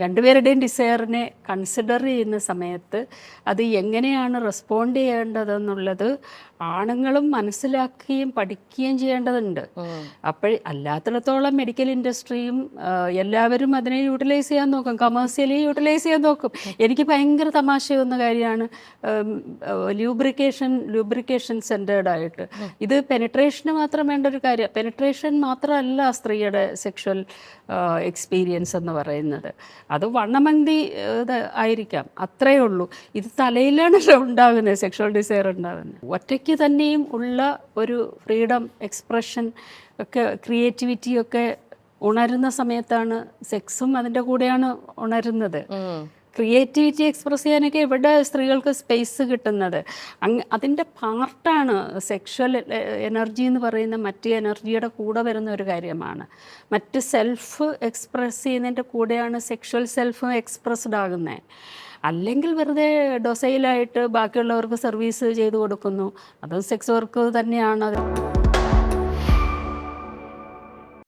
രണ്ടുപേരുടെയും ഡിസയറിനെ കൺസിഡർ ചെയ്യുന്ന സമയത്ത് അത് എങ്ങനെയാണ് റെസ്പോണ്ട് ചെയ്യേണ്ടതെന്നുള്ളത് ആണുങ്ങളും മനസ്സിലാക്കുകയും പഠിക്കുകയും ചെയ്യേണ്ടതുണ്ട്. അല്ലാത്തിടത്തോളം മെഡിക്കൽ ഇൻഡസ്ട്രിയും എല്ലാവരും അതിനെ യൂട്ടിലൈസ് ചെയ്യാൻ നോക്കും, കമേഴ്സ്യലി യൂട്ടിലൈസ് ചെയ്യാൻ നോക്കും. എനിക്ക് ഭയങ്കര തമാശയൊന്ന കാര്യമാണ് ലൂബ്രിക്കേഷൻ സെൻറ്റേർഡായിട്ട് ഇത് പെനിട്രേഷന് മാത്രം വേണ്ട ഒരു കാര്യം. പെനിട്രേഷൻ മാത്രമല്ല സ്ത്രീയുടെ സെക്ഷൽ എക്സ്പീരിയൻസ് എന്ന് പറയുന്നത്. അത് വണ്ണമന്തി ആയിരിക്കാം, അത്രയേ ഉള്ളൂ. ഇത് തലയിലാണല്ലോ ഉണ്ടാകുന്നത്, സെക്ഷൽ ഡിസയർ ഉണ്ടാകുന്നത്. ഒറ്റയ്ക്ക് തന്നെയും ഉള്ള ഒരു ഫ്രീഡം, എക്സ്പ്രഷൻ ഒക്കെ, ക്രിയേറ്റിവിറ്റിയൊക്കെ ഉണരുന്ന സമയത്താണ് സെക്സും അതിൻ്റെ കൂടെയാണ് ഉണരുന്നത്. ക്രിയേറ്റിവിറ്റി എക്സ്പ്രസ് ചെയ്യാനൊക്കെ ഇവിടെ സ്ത്രീകൾക്ക് സ്പേസ് കിട്ടുന്നത്. അതിൻ്റെ പാർട്ടാണ് സെക്ഷൽ എനർജി എന്ന് പറയുന്ന മറ്റ് എനർജിയുടെ കൂടെ വരുന്ന ഒരു കാര്യമാണ്. മറ്റ് സെൽഫ് എക്സ്പ്രസ് ചെയ്യുന്നതിൻ്റെ കൂടെയാണ് സെക്ഷൽ സെൽഫ് എക്സ്പ്രസ്ഡ് ആകുന്നത്. അല്ലെങ്കിൽ വെറുതെ ഡൊസൈലായിട്ട് ബാക്കിയുള്ളവർക്ക് സർവീസ് ചെയ്തു കൊടുക്കുന്നു, അതും സെക്സ് വർക്ക് തന്നെയാണ്.